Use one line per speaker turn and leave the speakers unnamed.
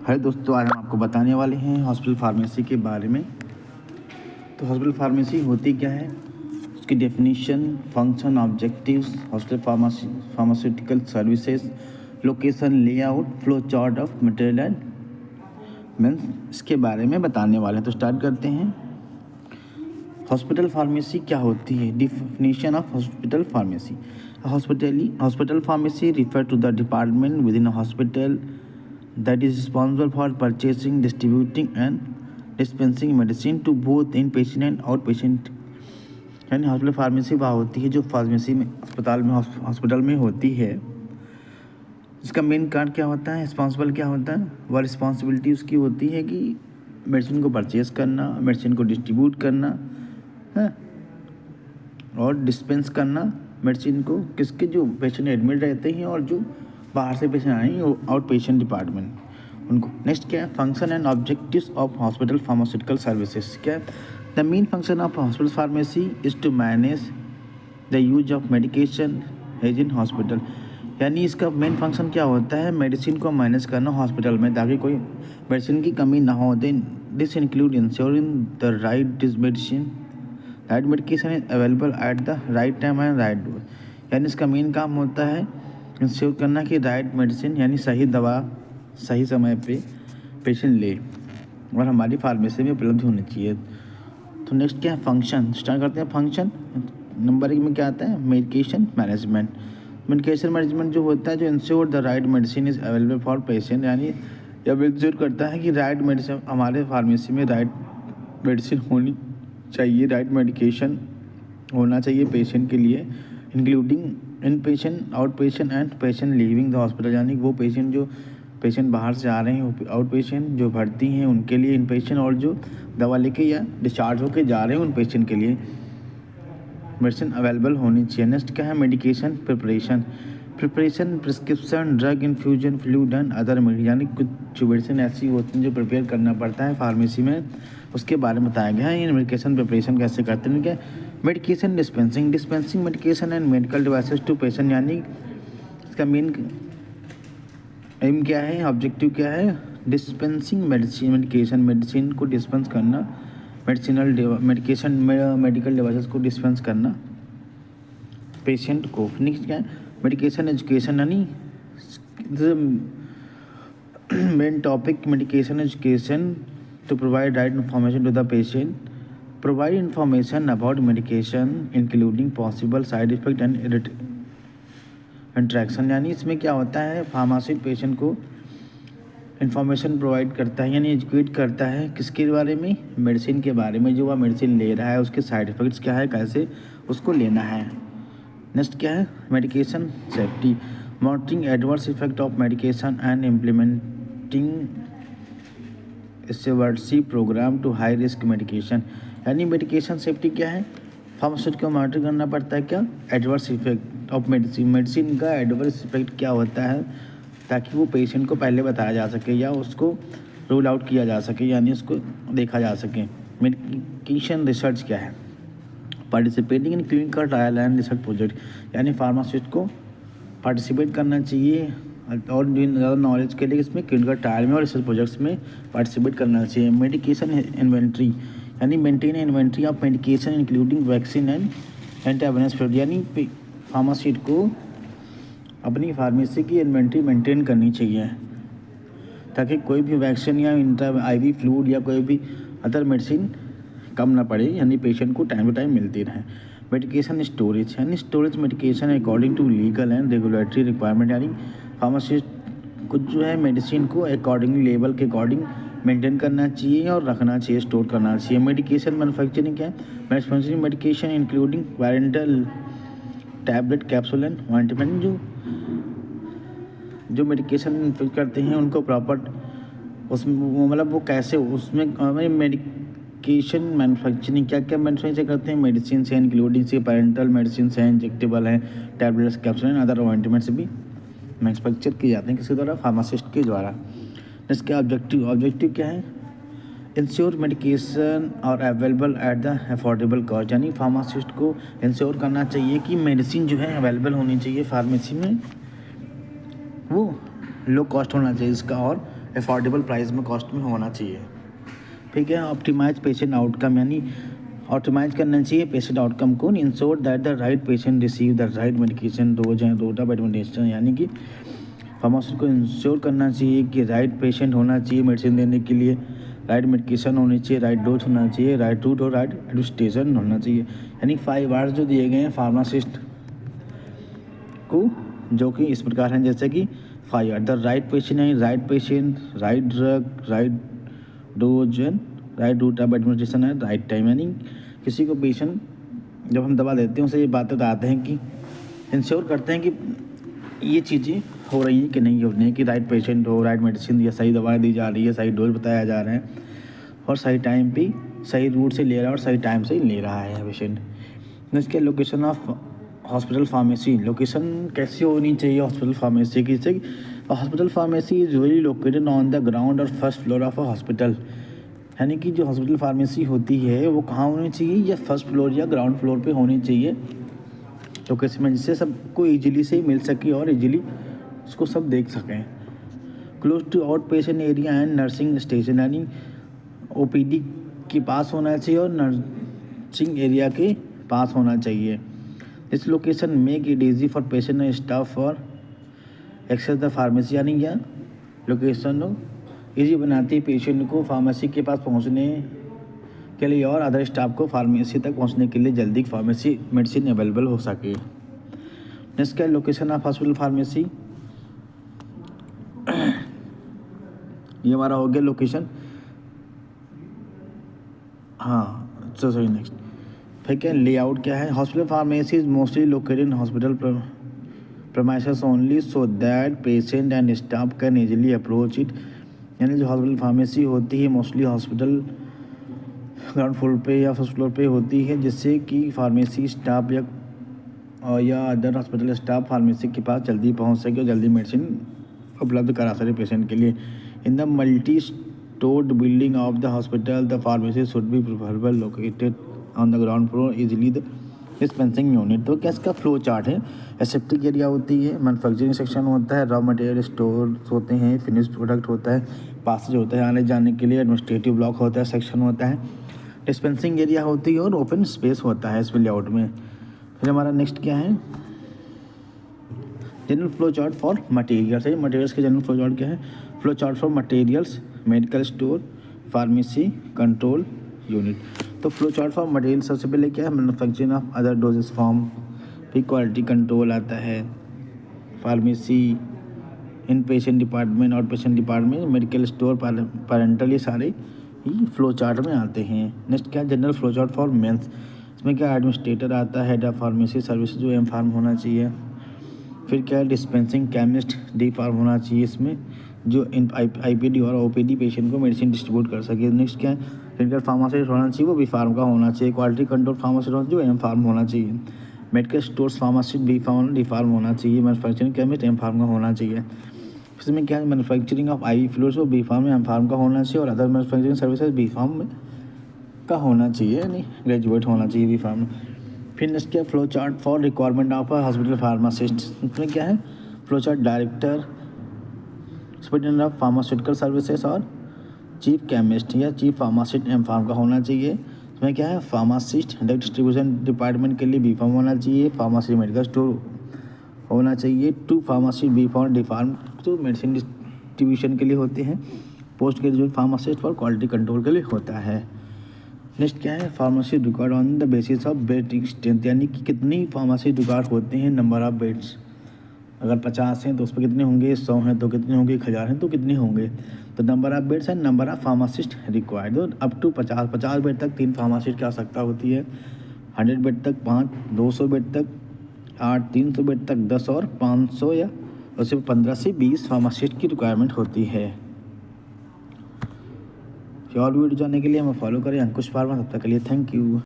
Hello दोस्तों, आज हम आपको बताने वाले हैं हॉस्पिटल फार्मेसी के बारे में। तो हॉस्पिटल फार्मेसी होती क्या है, उसकी definition, function, objectives, hospital pharmaceutical services, location, layout, flow chart of material and means इसके बारे में बताने वाले हैं। तो स्टार्ट करते हैं। हॉस्पिटल फार्मेसी क्या होती है? Definition of hospital pharmacy. Hospital pharmacy refer to the department within a hospital that is responsible for purchasing, distributing and dispensing medicine to both inpatient and outpatient। यानी hospital pharmacy वह होती है जो pharmacy में hospital में होती है। इसका मेन कार्ड क्या होता है, रिस्पॉन्सिबल क्या होता है? वह रिस्पॉन्सिबिलिटी उसकी होती है कि मेडिसिन को परचेज करना, मेडिसिन को डिस्ट्रीब्यूट करना है और डिस्पेंस करना मेडिसिन को, किसके जो पेशेंट एडमिट रहते हैं और जो बाहर से पेशेंट आए हैं आउट पेशेंट डिपार्टमेंट उनको। नेक्स्ट क्या है, function and objectives of hospital pharmaceutical services. क्या है, the main function of hospital pharmacy is to manage the use of medication as in hospital. यानी इसका मेन फंक्शन क्या होता है, मेडिसिन को मैनेज करना हॉस्पिटल में ताकि कोई मेडिसिन की कमी ना हो। Then this include insuring the right medication is available at the right time and right dose. यानी इसका मेन काम होता है इंश्योर करना कि राइट मेडिसिन यानी सही दवा सही समय पे पेशेंट ले और हमारी फार्मेसी में उपलब्ध होनी चाहिए। तो नेक्स्ट क्या है, फंक्शन। स्टार्ट करते हैं फंक्शन। नंबर 1 में क्या आता है, मेडिकेशन मैनेजमेंट। मेडिकेशन मैनेजमेंट जो होता है, जो ensure the right medicine is available for patient, यानी यह इंश्योर करता है कि राइट मेडिसिन हमारे फार्मेसी में राइट मेडिसिन होनी चाहिए, राइट मेडिकेशन होना चाहिए पेशेंट के लिए, including in patient, out patient and patient leaving the hospital. यानी वो पेशेंट बाहर से आ रहे हैं, आउट पेशेंट जो भर्ती हैं उनके लिए, इन पेशेंट और जो दवा लेके या डिस्चार्ज होके जा रहे हैं उन पेशेंट के लिए मेडिसिन अवेलेबल होनी चाहिए। नेक्स्ट क्या है, medication preparation. Prescription, drug infusion, fluid and other medicine. यानी कुछ मेडिसिन ऐसी होती हैं जो प्रिपेयर करना पड़ता है फार्मेसी में, उसके बारे में बताया गया है। इन मेडिकेशन प्रिपरेशन कैसे करते हैं क्या, medication dispensing medication and medical devices to patient. यानी इसका मेन एम क्या है, ऑब्जेक्टिव क्या है, डिस्पेंसिंग मेडिसिन को डिस्पेंस करना, मेडिकल डिवाइसेस को डिस्पेंस करना पेशेंट को। नेक्स्ट क्या है, मेडिकेशन एजुकेशन। यानी main topic medication education to provide right information to the patient, provide information about medication including possible side effect and interaction। यानी इसमें क्या होता है, फार्मासिस्ट पेशेंट को इंफॉर्मेशन प्रोवाइड करता है, यानी एजुकेट करता है किसके बारे में, मेडिसिन के बारे में, जो वह मेडिसिन ले रहा है उसके साइड इफ़ेक्ट्स क्या है, कैसे उसको लेना है। नेक्स्ट क्या है, medication safety, monitoring adverse effect of medication and implementing stewardship programme to high risk medication. यानी मेडिकेशन सेफ्टी क्या है, फार्मास्यूटिकल को मॉनिटर करना पड़ता है क्या, एडवर्स इफेक्ट ऑफ मेडिसिन का एडवर्स इफेक्ट क्या होता है, ताकि वो पेशेंट को पहले बताया जा सके या उसको रूल आउट किया जा सके, यानी उसको देखा जा सके। मेडिकेशन रिसर्च क्या है, participating in clinical trial and research project. यानी फार्मासिस्ट को पार्टिसिपेट करना चाहिए और ज़्यादा नॉलेज के लिए इसमें क्लिनिकल ट्रायल में और रिसर्च प्रोजेक्ट्स में पार्टिसिपेट करना चाहिए। मेडिकेशन इन्वेंट्री, यानी maintain inventory of medication including vaccine and antivirus. यानी फार्मासिस्ट को अपनी फार्मेसी की इन्वेंट्री मेंटेन करनी चाहिए ताकि कोई भी वैक्सीन या IV फ्लूइड या कोई भी अदर मेडिसिन कम ना पड़े, यानी पेशेंट को टाइम टू टाइम मिलती रहे। मेडिकेशन स्टोरेज, यानी storage medication according to legal and regulatory requirement. यानी फार्मासिस्ट कुछ जो है मेडिसिन को अकॉर्डिंग लेवल के अकॉर्डिंग मेंटेन करना चाहिए और रखना चाहिए, स्टोर करना चाहिए। मेडिकेशन मैन्युफैक्चरिंग क्या है, manufacturing medication including parenteral tablet, capsule and ointment. जो मेडिकेशन मैन्युफैक्चर करते हैं उनको प्रॉपर उसमें मतलब वो कैसे उसमें मेडिकेशन मैन्युफैक्चरिंग क्या क्या मैन्युफैक्चर करते हैं, मेडिसिन से इंक्लूडिंग से पैरेंटल मेडिसिन है, इंजेक्टेबल हैं, tablets, capsule and other ointments भी मैन्युफैक्चर किए जाते हैं किसी द्वारा, फार्मासिस्ट के द्वारा। इसका ऑब्जेक्टिव क्या है, इंश्योर मेडिकेशन और available at the affordable cost. यानी फार्मासिस्ट को इंश्योर करना चाहिए कि मेडिसिन जो है अवेलेबल होनी चाहिए फार्मेसी में, वो लो कॉस्ट होना चाहिए इसका और अफोर्डेबल प्राइस में, कॉस्ट में होना चाहिए। ठीक है। ऑप्टिमाइज पेशेंट आउटकम, यानी ऑप्टिमाइज करना चाहिए पेशेंट आउटकम को, ensure that the right patient receive the right medication dose and route of administration, यानी कि फार्मासिस्ट को इंश्योर करना चाहिए कि राइट पेशेंट होना चाहिए मेडिसिन देने के लिए, राइट मेडिकेशन होनी चाहिए, राइट डोज होना चाहिए, राइट रूट और राइट एडमिनिस्ट्रेशन होना चाहिए। यानी 5 R's जो दिए गए हैं फार्मासिस्ट को, जो कि इस प्रकार हैं, जैसे कि 5 R, द राइट पेशेंट है, right patient, right drug, right dose and right route of administration है, राइट टाइम। यानी किसी को पेशेंट जब हम दवा देते हैं उसे ये बात बताते हैं कि इंश्योर करते हैं कि ये चीज़ें हो रही हैं कि नहीं हो रही हैं, कि राइट पेशेंट हो, राइट मेडिसिन या सही दवाएं दी जा रही है, सही डोज बताया जा रहा है और सही टाइम पे सही रूट से ले रहा है और सही टाइम से ले रहा है पेशेंट। इसके location of hospital pharmacy, location कैसी होनी चाहिए हॉस्पिटल फार्मेसी की? Hospital pharmacy is usually located on the ground और first floor of a hospital, यानी कि जो हॉस्पिटल फार्मेसी होती है वो कहाँ होनी चाहिए, या फर्स्ट फ्लोर या ग्राउंड फ्लोर पे होनी चाहिए लोकेशन में, जिससे सबको ईजिली से मिल सके और ईजिली उसको सब देख सकें। Close to out patient area and nursing station, यानी OPD के पास होना चाहिए और नर्सिंग एरिया के पास होना चाहिए। This location make it easy for patient and staff for access the pharmacy, यानी यह लोकेशन ईजी बनाती है पेशेंट को फार्मेसी के पास पहुंचने के लिए और अदर स्टाफ को फार्मेसी तक पहुंचने के लिए जल्दी फार्मेसी मेडिसिन अवेलेबल हो सके। नेक्स्ट क्या लोकेशन ऑफ हॉस्पिटल फार्मेसी, ये हमारा हो गया लोकेशन। हाँ सॉरी नेक्स्ट ठीक है। लेआउट क्या है? Hospital pharmacy is mostly located in hospital premises only so that patient and staff can easily approach it, यानी जो हॉस्पिटल फार्मेसी होती है मोस्टली हॉस्पिटल ग्राउंड फ्लोर पे या फर्स्ट फ्लोर पे होती है, जिससे कि फार्मेसी स्टाफ या अदर हॉस्पिटल स्टाफ फार्मेसी के पास जल्दी पहुंच सके और जल्दी मेडिसिन उपलब्ध करा सके पेशेंट के लिए। In the multi stored building of the hospital the pharmacy should be preferable located on the ground floor easily the dispensing unit. तो क्या इसका फ्लो चार्ट है? एसेप्टिक एरिया होती है, मैन्युफैक्चरिंग सेक्शन होता है, रॉ मटेरियल स्टोर होते हैं, फिनिश प्रोडक्ट होता है, पासेज होता है आने जाने के लिए, एडमिनिस्ट्रेटिव ब्लॉक होता है, सेक्शन होता है, डिस्पेंसिंग एरिया होती है और ओपन स्पेस होता है इस लेआउट में। फिर हमारा नेक्स्ट क्या है? General flow chart for materials है। मटेरियल्स के जनरल फ्लो चार्ट क्या है? Flow chart for materials, medical store, pharmacy, control unit. तो फ्लो चार्ट फॉर मटेरियल सबसे पहले क्या है? Manufacturing of other doses form, फिर क्वालिटी कंट्रोल आता है, pharmacy, inpatient department, out patient department, medical store, parenteral, ये सारे ही फ्लो चार्ट में आते हैं। नेक्स्ट क्या है? General flow chart for men's, इसमें क्या एडमिनिस्ट्रेटर आता है, हेड ऑफ फार्मेसी सर्विस जो एम फार्म होना चाहिए। फिर क्या है? डिस्पेंसिंग केमिस्ट डी फार्म होना चाहिए इसमें, जो इन IPD और OPD पेशेंट को मेडिसिन डिस्ट्रीब्यूट कर सके। नेक्स्ट क्या है? क्लिनिकल फार्मासिस्ट होना चाहिए, वो बी फार्म का होना चाहिए। क्वालिटी कंट्रोल फार्मासिस्ट होना चाहिए, जो एम फार्म होना चाहिए। Medical stores pharmacist B pharm D pharm होना चाहिए। मैन्युफैक्चरिंग केमिस्ट एम फार्म का होना चाहिए। इसमें क्या है? मैन्युफैक्चरिंग ऑफ IV फ्लूइड्स वो बी फार्म एम फार्म का होना चाहिए और other manufacturing services B pharm में का होना चाहिए, यानी ग्रेजुएट होना चाहिए बी फार्म। फिर नेक्स्ट क्या? Flow chart for requirement of a hospital pharmacist, इसमें क्या है? Flow chart director, superintendent of pharmaceutical services और चीफ केमिस्ट या चीफ फार्मासिस्ट एम फार्म का होना चाहिए। इसमें क्या है? फार्मासिस्ट ड्रग डिस्ट्रीब्यूशन डिपार्टमेंट के लिए बी फार्म होना चाहिए। फार्मेसी मेडिकल स्टोर होना चाहिए। 2 pharmacist B pharm D pharm जो मेडिसिन डिस्ट्रीब्यूशन के लिए होते हैं। Post graduate pharmacist for quality control के लिए होता है। नेक्स्ट क्या है? Pharmacy record on the basis of bed strength, यानी कि कितनी फार्मेसी रिकॉर्ड होते हैं, नंबर ऑफ बेड्स। अगर 50 हैं तो उस पर कितने होंगे, 100 हैं तो कितने होंगे, 1000 हैं तो कितने होंगे। तो number of beds and number of pharmacist required. तो अप टू 50 बेड तक 3 फार्मासिस्ट की आवश्यकता होती है। 100 बेड तक 5, 200 बेड तक 8, 300 बेड तक 10 और 500 या उससे 15 से 20 फार्मासिस्ट की रिक्वायरमेंट होती है। और वीडियो जानने के लिए हमें फॉलो करें अंकुश फार्मा। तब तक के लिए थैंक यू।